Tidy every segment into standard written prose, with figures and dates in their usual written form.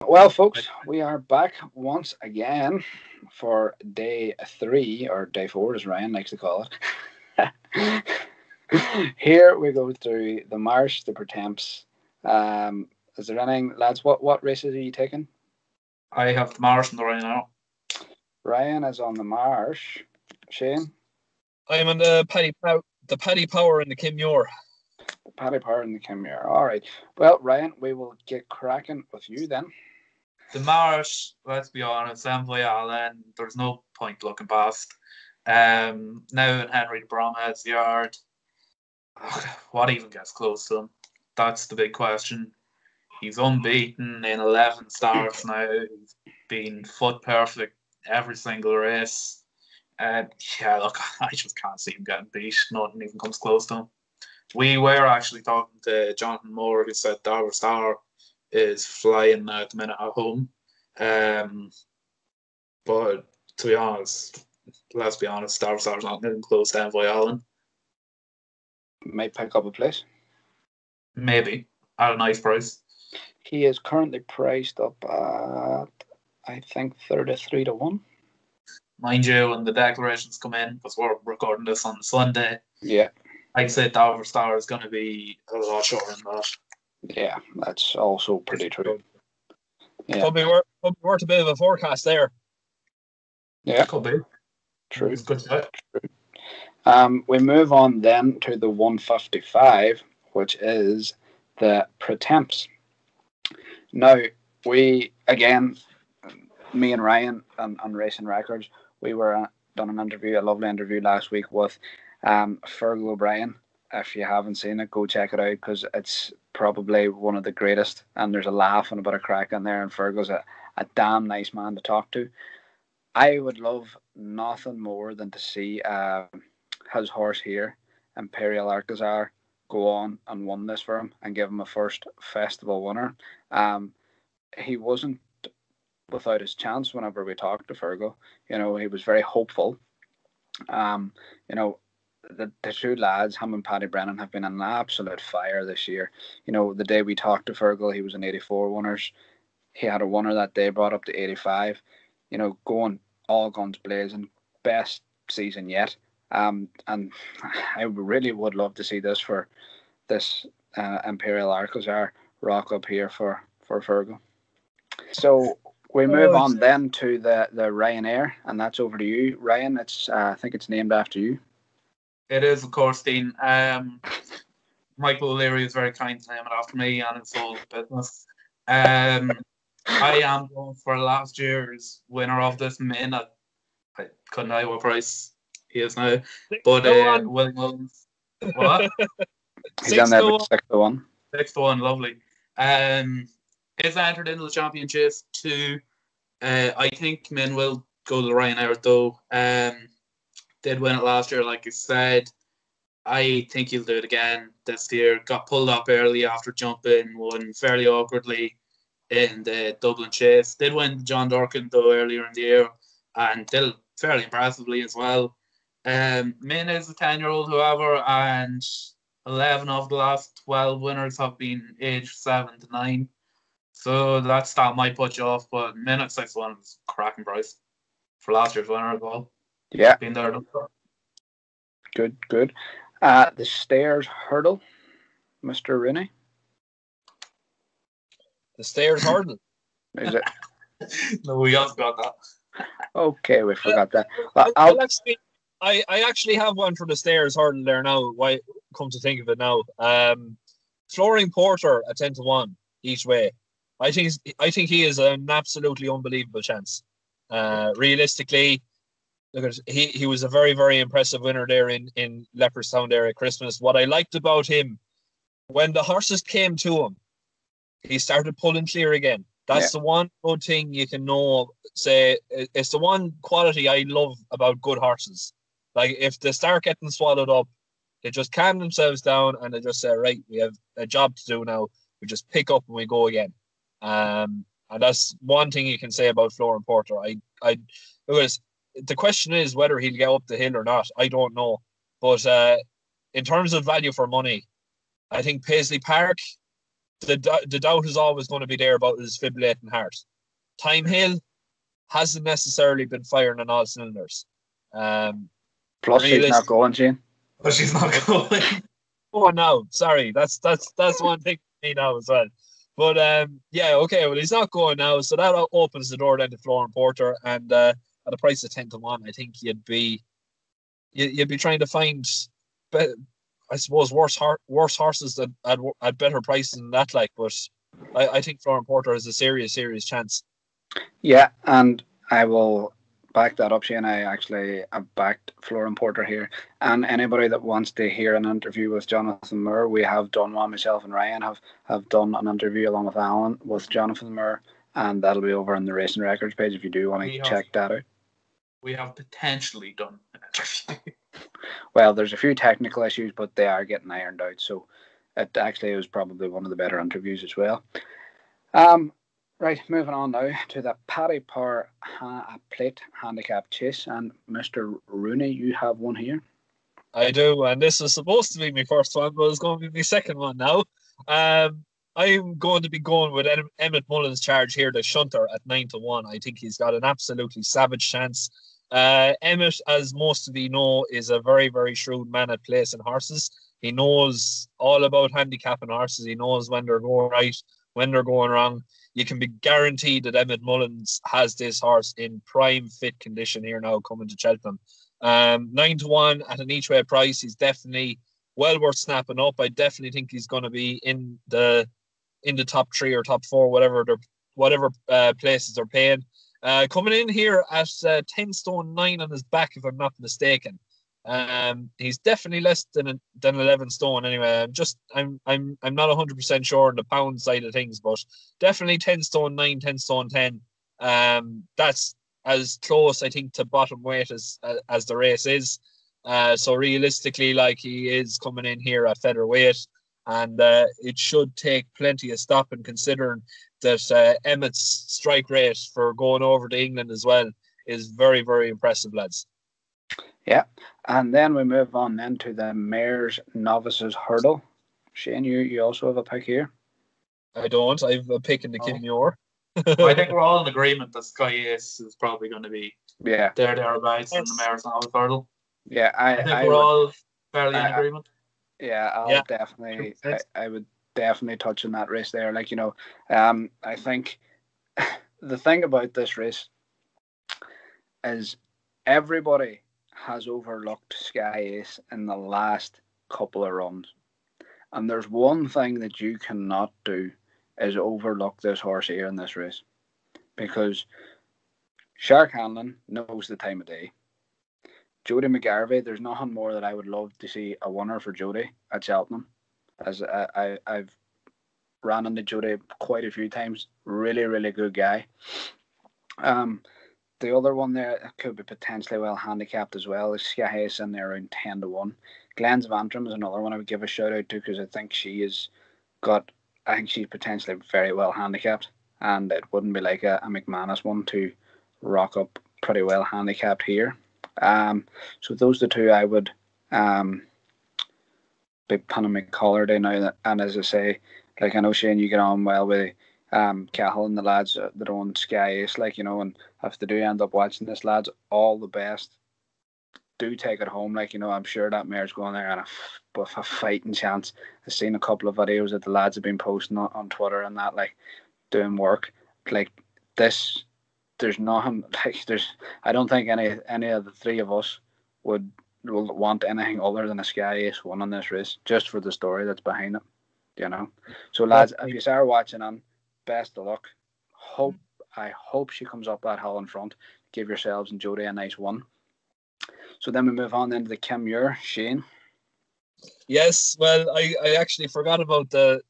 Well, folks, we are back once again for day 3, or day 4, as Ryan likes to call it. Here we go through the Marsh, the Pretemps. Is there anything, lads? What races are you taking? I have the Morrison right now. Ryan is on the Marsh. Shane? I'm on the Paddy Power and the Kim Muir. The Paripart and the Chimera. All right. Well, Ryan, we will get cracking with you then. The Marsh, let's be honest, Allen, there's no point looking past. Now in Henry Bromhead's yard, what even gets close to him? That's the big question. He's unbeaten in 11 starts now. He's been foot perfect every single race. Yeah, look, I just can't see him getting beat. Nothing even comes close to him. We were actually talking to Jonathan Moore, who said Dover Star is flying now at the minute at home. But to be honest, let's be honest, Dover Star's not getting close to Envoy Allen. Might pick up a place. Maybe at a nice price. He is currently priced up at, I think, 33 to 1. Mind you, when the declarations come in, because we're recording this on Sunday, Yeah. I'd say Dover Star is going to be a lot shorter than that. Yeah, that's also pretty true. Yeah. Could be worth a bit of a forecast there. Yeah. Could be. True. It's good shot. We move on then to the 155, which is the Pretemps. Now, we, again, me and Ryan on Racing Records, we were done an interview, a lovely interview last week with Fergal O'Brien. If you haven't seen it, go check it out, because it's probably one of the greatest, and there's a laugh and a bit of crack in there, and Fergal's a damn nice man to talk to. I would love nothing more than to see his horse here, Imperial Alcazar, go on and win this for him and give him a first festival winner. He wasn't without his chance whenever we talked to Fergal. You know, he was very hopeful. You know, the two lads, him and Paddy Brennan, have been an absolute fire this year. You know, the day we talked to Fergal, he was in 84 winners. He had a winner that day, brought up to 85. You know, going all guns blazing, best season yet. And I really would love to see this for this Imperial Alcazar rock up here for Fergal. So we move on then to the Ryanair, and that's over to you, Ryan. It's I think it's named after you. It is, of course, Dean. Michael O'Leary is very kind to name it after me, and it's all business. I am going for last year's winner of this minute. I couldn't know what price he is now, but William Williams. What? He's on there with 6 to 1. 6 to 1, lovely. Is entered into the championship too. I think men will go to the Ryanair though. Did win it last year, like you said. I think he'll do it again this year. Got pulled up early after jumping, won fairly awkwardly in the Dublin Chase. Did win John Dorkin though earlier in the year, and did it fairly impressively as well. Min is a 10-year-old, however, and 11 of the last 12 winners have been aged 7 to 9. So that might put you off, but Min at 6-1 is cracking price for last year's winner as well. Yeah. Been there. Good. The Stairs Hurdle, Mr. Rooney. The Stairs Hurdle. Is it? No, we haven't got that. Okay, we forgot that. Well, I actually have one for the Stairs Hurdle there now. Why, come to think of it now. Flooring Porter at 10 to 1 each way. I think he is an absolutely unbelievable chance. Realistically, look at he was a very, very impressive winner there in Leopardstown there at Christmas. What I liked about him, when the horses came to him, he started pulling clear again. That's the one good thing you can say. It's the one quality I love about good horses. Like, if they start getting swallowed up, they just calm themselves down and they just say, right, we have a job to do now. We just pick up and we go again. And that's one thing you can say about Florian Porter. Because the question is whether he'll get up the hill or not. I don't know. But in terms of value for money, I think Paisley Park, the doubt is always going to be there about his fibrillating heart. Time Hill hasn't necessarily been firing on all cylinders. Plus, she's not going, Shane. But she's not going. Oh no, sorry, that's one thing for me now as well. But okay, well he's not going now, so that opens the door then to Florian Porter, and at a price of 10-1, I think you'd be trying to find, I suppose, worse horses at better prices than that. Like, but I think Florian Porter has a serious chance. Yeah, and I will back that up, Shane. I actually have backed Florian Porter here. And anybody that wants to hear an interview with Jonathan Moore, we have done one. Myself and Ryan have done an interview along with Alan with Jonathan Moore, and that'll be over on the Racing Records page if you do want to check that out. We have potentially done an interview. Well, there's a few technical issues, but they are getting ironed out. So it actually was probably one of the better interviews as well. Right, moving on now to the Paripart plate handicap chase, and Mr. Rooney, you have one here. I do, and this was supposed to be my first one, but it's going to be my second one now. I'm going to be going with Emmett Mullen's charge here, the shunter at 9-1. I think he's got an absolutely savage chance. Emmett, as most of you know, is a very, very shrewd man at placing horses. He knows all about handicapping horses. He knows when they're going right, when they're going wrong. You can be guaranteed that Emmett Mullins has this horse in prime fit condition here now coming to Cheltenham. 9-1 at an each way price. He's definitely well worth snapping up. I definitely think he's going to be in the top 3 or top 4, whatever places they're paying. Coming in here at 10-9 on his back, if I'm not mistaken. He's definitely less than 11 stone anyway. I'm not 100% sure on the pound side of things, but definitely 10-9, 10-10. That's as close, I think, to bottom weight as the race is. So realistically, like, he is coming in here at featherweight, and it should take plenty of stopping, considering that Emmett's strike rate for going over to England as well is very, very impressive, lads. Yeah, and then we move on then to the Mayor's Novices Hurdle. Shane, you also have a pick here? I don't. I have a pick in the Kim Muir. I think we're all in agreement that Sky Ace is probably going to be thereabouts in the Mayor's Novices Hurdle. Yeah, I think we're all fairly in agreement. Yeah, I would definitely touch on that race there. Like, you know, I think the thing about this race is everybody has overlooked Sky Ace in the last couple of runs. And there's one thing that you cannot do is overlook this horse here in this race. Because Shark Hanlon knows the time of day. Jody McGarvey, there's nothing more that I would love to see a winner for Jody at Cheltenham. As I've ran into Jody quite a few times. Really, really good guy. The other one there could be potentially well handicapped as well is Sky Ace in there around 10-1. Glenn's Vantrum is another one I would give a shout out to, because I think she's potentially very well handicapped, and it wouldn't be like a McManus one to rock up pretty well handicapped here. So those are the two I would be pinning my collar down now. And as I say, like, I know, Shane, you get on well with Cahill and the lads that own Sky Ace, like, you know, and if they do end up watching this, lads, all the best. Do take it home, like, you know. I'm sure that mare's going there and with a fighting chance. I've seen a couple of videos that the lads have been posting on Twitter and that, like, doing work. Like, this, there's nothing, like, I don't think any of the three of us will want anything other than a Sky Ace win on this race, just for the story that's behind it, you know. So, lads, if you start watching on, best of luck. I hope she comes up that hill in front. Give yourselves and Jody a nice one. So then we move on then to the Kim Muir. Shane? Yes, well, I actually forgot about the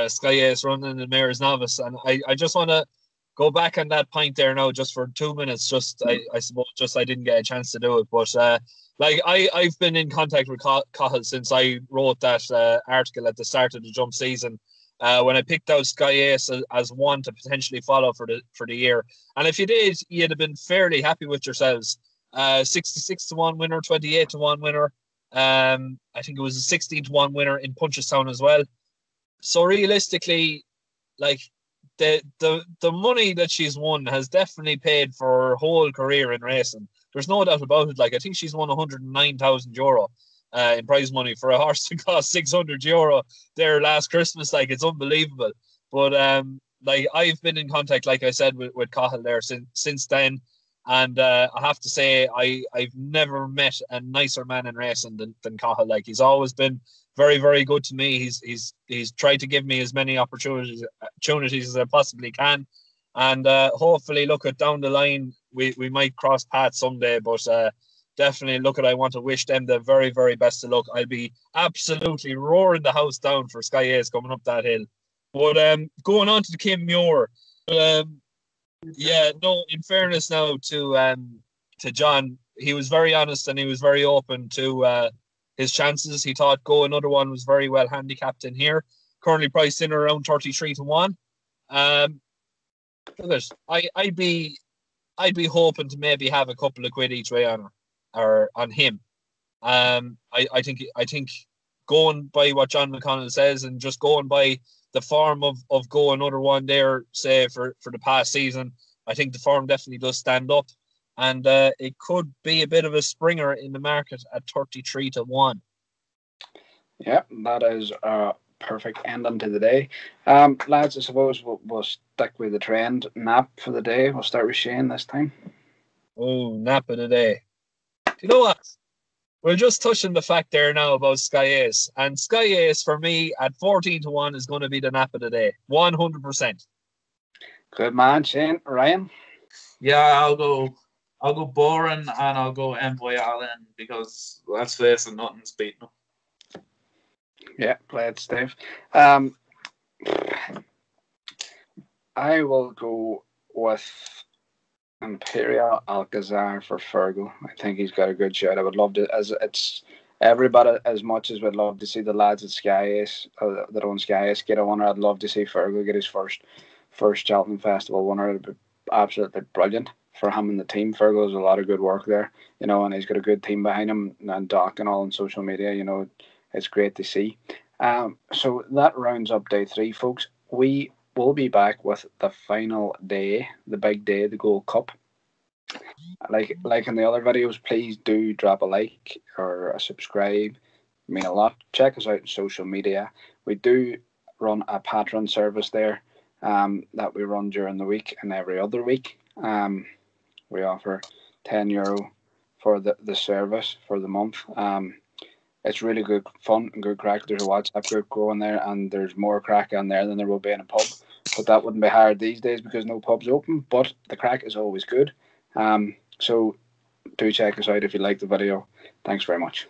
Sky Ace running in the Mayor's Novice, and I just want to go back on that point there now just for 2 minutes. I suppose I didn't get a chance to do it, but like, I've been in contact with Cahill since I wrote that article at the start of the jump season, when I picked out Sky Ace as one to potentially follow for the year. And if you did, you'd have been fairly happy with yourselves. 66-1 winner, 28-1 winner. I think it was a 16-1 winner in Punchestown as well. So realistically, like the money that she's won has definitely paid for her whole career in racing. There's no doubt about it. Like, I think she's won €109,000 in prize money for a horse that cost €600 there last Christmas. Like, it's unbelievable. But like, I've been in contact, like I said, with Cahill there since then. And I have to say, I've never met a nicer man in racing than Cahill. Like, he's always been very, very good to me. He's tried to give me as many opportunities as I possibly can. And hopefully, look, at down the line, we might cross paths someday. But definitely, look, I want to wish them the very, very best of luck. I'll be absolutely roaring the house down for Sky Ace coming up that hill. But going on to the Kim Muir, yeah, no, in fairness now to John, he was very honest and he was very open to his chances. He thought Go Another One was very well handicapped in here. Currently priced in around 33-1. Look, I'd be hoping to maybe have a couple of quid each way on her or on him. I think going by what John McConnell says and just going by the form of Go Another One there, say for the past season, I think the form definitely does stand up, and it could be a bit of a springer in the market at 33-1. Yeah, that is a perfect ending to the day. Lads, I suppose we'll stick with the trend. Nap for the day. We'll start with Shane this time. Oh, nap of the day. Do you know what? We're just touching the fact there now about Sky Ace. And Sky Ace, for me, at 14-1 is going to be the nap of the day. 100%. Good man, Shane. Ryan? Yeah, I'll go boring and I'll go Envoy Allen because, let's face it, nothing's beating him. Yeah, play it, Steve. I will go with Imperial Alcazar for Fergal. I think he's got a good shot. I would love to, as it's everybody, as much as we'd love to see the lads at Sky Ace, that own Sky Ace, get a winner. I'd love to see Fergal get his first Cheltenham Festival winner. It'd be absolutely brilliant for him and the team. Fergal does a lot of good work there, and he's got a good team behind him, and Doc and all on social media. It's great to see. So that rounds up day 3, folks. We will be back with the final day, the big day, the Gold Cup. Like in the other videos, please do drop a like or a subscribe. I mean a lot. Check us out on social media. We do run a Patreon service there that we run during the week and every other week. We offer €10 for the service for the month. It's really good fun and good crack. There's a WhatsApp group going there, and there's more crack on there than there will be in a pub. But that wouldn't be hard these days because no pub's open. But the crack is always good. So do check us out if you like the video. Thanks very much.